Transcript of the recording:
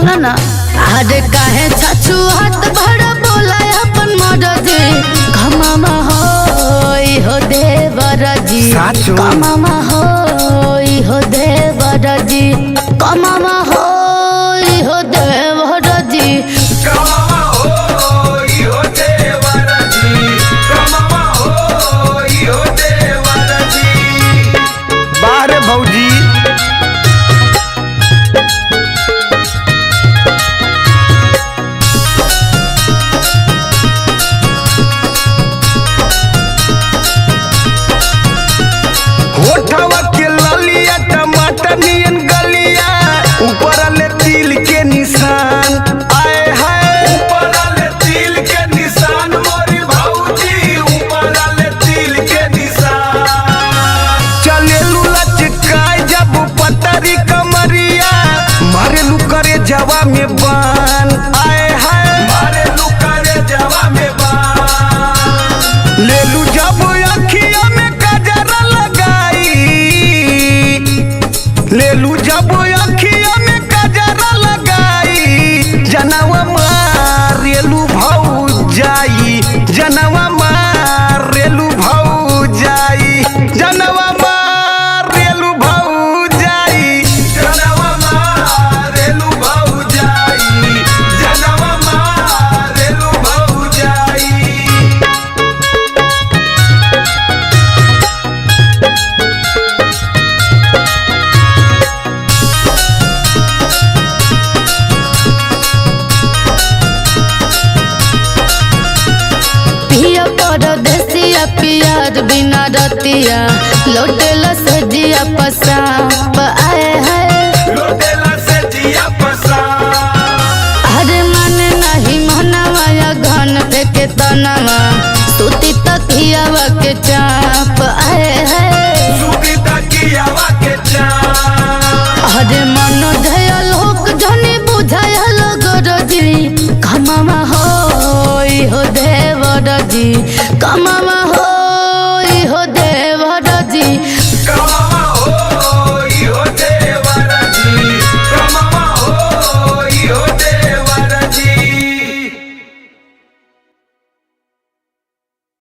सुना ना अरे काहे छाछू हाथ भरा बोला अपन मरजी कमामा हो देवरजी कमामा हो देवरजी कमामा हो देवरजी बाहर भौजी होठवा के ललिया टमाटर नियन गलिया ऊपर ले तिल के निशान आए हाय ऊपर ले तिल के निशान मोरी भौजी ऊपर ले तिल के निशान चले लचकाय जब पतरी कमरिया मारे लू करे जवा में बान आए हाय मारे लू करे जवा में बान ले लू जब अखिया में गजरा ले लू जब अखिया में गजरा लगाई जनवा मारेलू भौजाई जनवा मारेलू भौजाई जनवा मारेलू भौजाई जनवा मारेलू भौजाई जनवा मारेलू भौजाई परदेसिया पियार बिना रतिया लोटेला से जिया पसाप आए है लोटेला से जिया पसाप अरे मन नहीं मनवा या घन फेंके तनवा सूती तकियावा के चाप आए है सूती तकियावा के चाप अरे मन धया लोक जनी बुझाया लगरजी कमामा हो देवरजी कमामा हो देवरजी